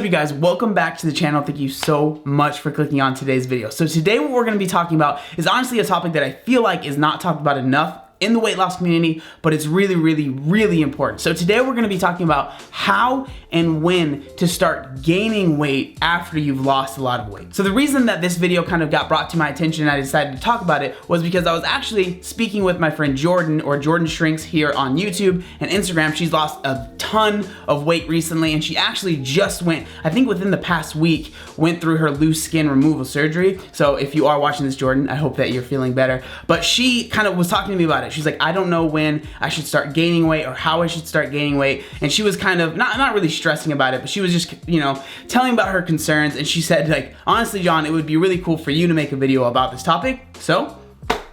you guys? Welcome back to the channel. Thank you so much for clicking on today's video. So today what we're going to be talking about is honestly a topic that I feel like is not talked about enough in the weight loss community, but it's really important. So today we're going to be talking about how and when to start gaining weight after you've lost a lot of weight. So the reason that this video kind of got brought to my attention and I decided to talk about it was because I was actually speaking with my friend Jordan, or Jordan Shrinks, here on YouTube and Instagram. She's lost a ton of weight recently, and she actually just went, I think within the past week, went through her loose skin removal surgery. So if you are watching this, Jordan, I hope that you're feeling better. But she kind of was talking to me about it. She's like, I don't know when I should start gaining weight or how I should start gaining weight. And she was kind of not really stressing about it, but she was just, you know, telling about her concerns. And she said, like, honestly, John, it would be really cool for you to make a video about this topic. So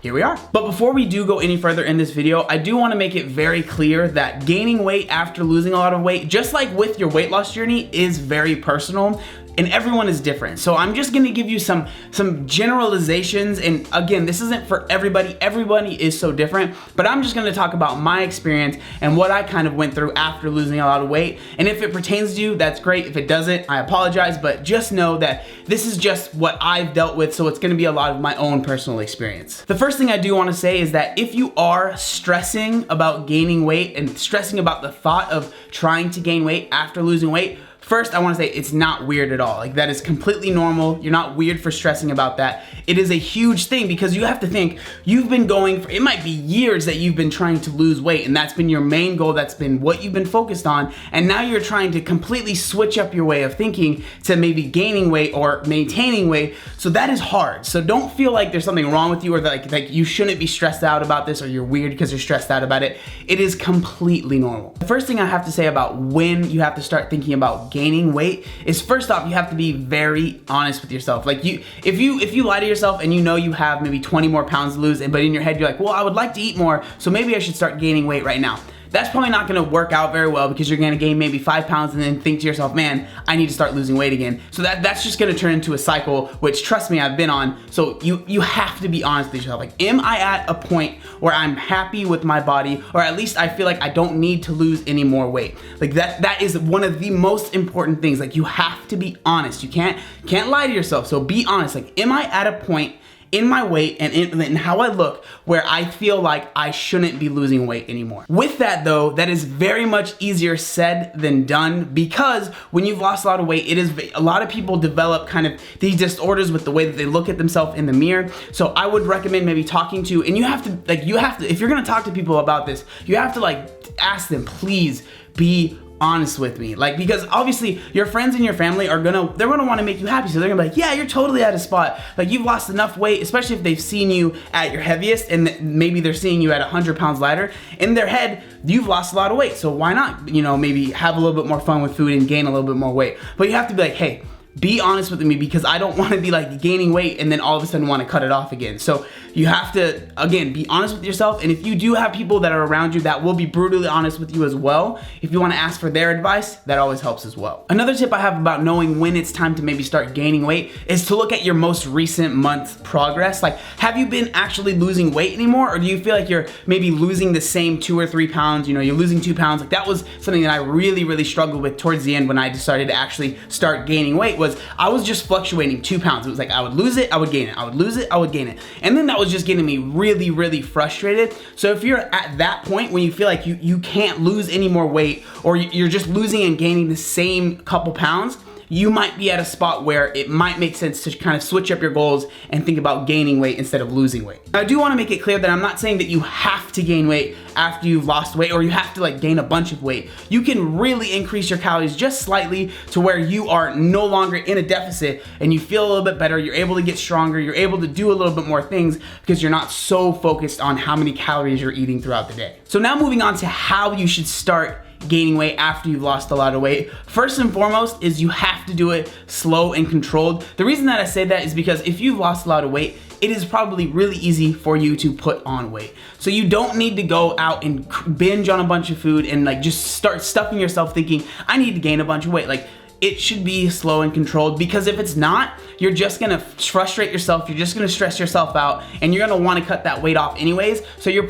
here we are. But before we do go any further in this video, I do want to make it very clear that gaining weight after losing a lot of weight, just like with your weight loss journey, is very personal. And everyone is different. So I'm just gonna give you some generalizations. And again, this isn't for everybody. Everybody is so different. But I'm just gonna talk about my experience and what I kind of went through after losing a lot of weight. And if it pertains to you, that's great. If it doesn't, I apologize. But just know that this is just what I've dealt with. So it's gonna be a lot of my own personal experience. The first thing I do wanna say is that if you are stressing about gaining weight and stressing about the thought of trying to gain weight after losing weight, first, I want to say it's not weird at all. Like, that is completely normal. You're not weird for stressing about that. It is a huge thing because you have to think, you've been going for, it might be years that you've been trying to lose weight, and that's been your main goal. That's been what you've been focused on. And now you're trying to completely switch up your way of thinking to maybe gaining weight or maintaining weight. So that is hard. So don't feel like there's something wrong with you, or that like you shouldn't be stressed out about this, or you're weird because you're stressed out about it. It is completely normal. The first thing I have to say about when you have to start thinking about gaining weight is, first off, you have to be very honest with yourself. Like, if you lie to yourself and you know you have maybe 20 more pounds to lose, but in your head you're like, well, I would like to eat more, so maybe I should start gaining weight right now. That's probably not gonna work out very well, because you're gonna gain maybe 5 pounds and then think to yourself, man, I need to start losing weight again. So that's just gonna turn into a cycle, which, trust me, I've been on. So you have to be honest with yourself. Like, am I at a point where I'm happy with my body, or at least I feel like I don't need to lose any more weight? Like, that is one of the most important things. Like, you have to be honest. You can't lie to yourself. So be honest. Like, am I at a point in my weight and in how I look where I feel like I shouldn't be losing weight anymore? With that though, that is very much easier said than done, because when you've lost a lot of weight, a lot of people develop kind of these disorders with the way that they look at themselves in the mirror. So I would recommend maybe talking to, and you have to, if you're gonna talk to people about this, you have to like ask them, please be honest with me. Like, because obviously your friends and your family they're gonna want to make you happy. So they're gonna be like, yeah, you're totally at a spot. Like, you've lost enough weight, especially if they've seen you at your heaviest, and maybe they're seeing you at 100 pounds lighter. In their head, you've lost a lot of weight. So why not, you know, maybe have a little bit more fun with food and gain a little bit more weight? But you have to be like, hey, be honest with me, because I don't want to be like gaining weight and then all of a sudden want to cut it off again. So you have to, again, be honest with yourself. And if you do have people that are around you that will be brutally honest with you as well, if you want to ask for their advice, that always helps as well. Another tip I have about knowing when it's time to maybe start gaining weight is to look at your most recent month's progress. Like, have you been actually losing weight anymore? Or do you feel like you're maybe losing the same 2 or 3 pounds? You know, you're losing 2 pounds. Like, that was something that I really struggled with towards the end when I decided to actually start gaining weight. Was I was just fluctuating 2 pounds. It was like, I would lose it, I would gain it. I would lose it, I would gain it. And then that was just getting me really frustrated. So if you're at that point when you feel like you can't lose any more weight, or you're just losing and gaining the same couple pounds, you might be at a spot where it might make sense to kind of switch up your goals and think about gaining weight instead of losing weight. Now, I do want to make it clear that I'm not saying that you have to gain weight after you've lost weight, or you have to like gain a bunch of weight. You can really increase your calories just slightly to where you are no longer in a deficit and you feel a little bit better. You're able to get stronger. You're able to do a little bit more things because you're not so focused on how many calories you're eating throughout the day. So now moving on to how you should start gaining weight after you've lost a lot of weight. First and foremost is you have to do it slow and controlled. The reason that I say that is because if you've lost a lot of weight, it is probably really easy for you to put on weight. So you don't need to go out and binge on a bunch of food and like just start stuffing yourself thinking, I need to gain a bunch of weight. Like, it should be slow and controlled, because if it's not, you're just gonna frustrate yourself, you're just gonna stress yourself out, and you're gonna wanna cut that weight off anyways, so you're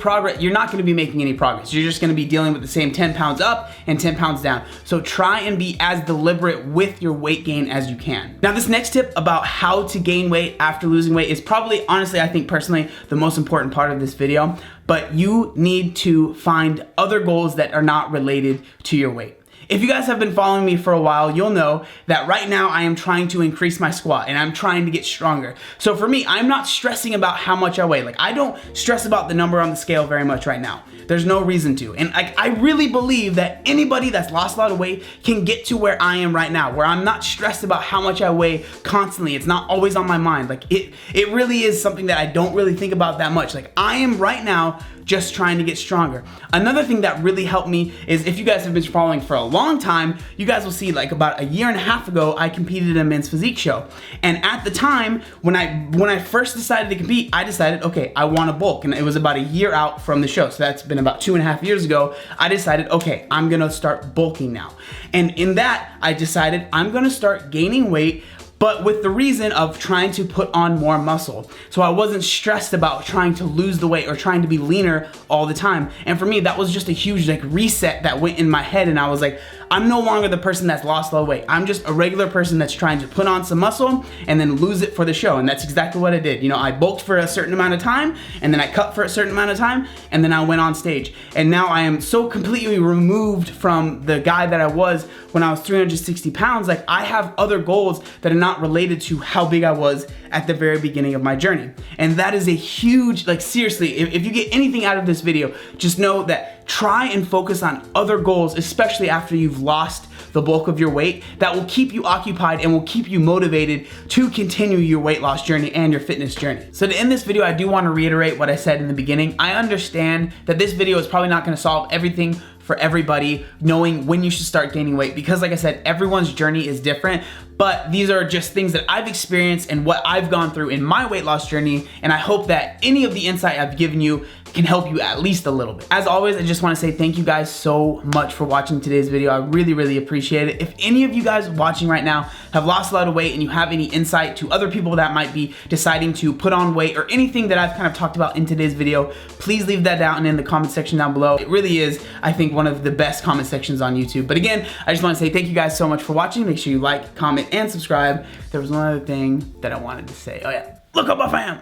not gonna be making any progress. You're just gonna be dealing with the same 10 pounds up and 10 pounds down. So try and be as deliberate with your weight gain as you can. Now, this next tip about how to gain weight after losing weight is probably, honestly, I think personally, the most important part of this video, but you need to find other goals that are not related to your weight. If you guys have been following me for a while, you'll know that right now I am trying to increase my squat and I'm trying to get stronger. So for me, I'm not stressing about how much I weigh. Like, I don't stress about the number on the scale very much right now. There's no reason to. And I really believe that anybody that's lost a lot of weight can get to where I am right now, where I'm not stressed about how much I weigh constantly. It's not always on my mind. Like, it really is something that I don't really think about that much. Like, I am right now just trying to get stronger. Another thing that really helped me is, if you guys have been following for a long time, you guys will see, like, about a year and a half ago, I competed in a men's physique show. And at the time, when I first decided to compete, I decided, okay, I want to bulk. And it was about a year out from the show. So that's been about 2.5 years ago. I decided, okay, I'm gonna start bulking now. And in that, I decided I'm gonna start gaining weight, but with the reason of trying to put on more muscle. So I wasn't stressed about trying to lose the weight or trying to be leaner all the time. And for me, that was just a huge, like, reset that went in my head, and I was like, I'm no longer the person that's lost a lot of weight. I'm just a regular person that's trying to put on some muscle and then lose it for the show. And that's exactly what I did. You know, I bulked for a certain amount of time, and then I cut for a certain amount of time, and then I went on stage. And now I am so completely removed from the guy that I was when I was 360 pounds. Like, I have other goals that are not related to how big I was at the very beginning of my journey. And that is a huge, like, seriously, if you get anything out of this video, just know that try and focus on other goals, especially after you've lost the bulk of your weight, that will keep you occupied and will keep you motivated to continue your weight loss journey and your fitness journey. So to end this video, I do want to reiterate what I said in the beginning. I understand that this video is probably not going to solve everything for everybody, knowing when you should start gaining weight, because like I said, everyone's journey is different, but these are just things that I've experienced and what I've gone through in my weight loss journey, and I hope that any of the insight I've given you can help you at least a little bit. As always, I just want to say thank you guys so much for watching today's video. I really, really appreciate it. If any of you guys watching right now have lost a lot of weight and you have any insight to other people that might be deciding to put on weight or anything that I've kind of talked about in today's video, please leave that down in the comment section down below. It really is, I think, one of the best comment sections on YouTube. But again, I just want to say thank you guys so much for watching. Make sure you like, comment, and subscribe. There was one other thing that I wanted to say. Oh yeah, look up my fam.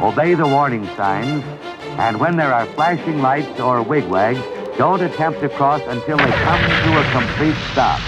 Obey the warning signs, and when there are flashing lights or wigwags, don't attempt to cross until they come to a complete stop.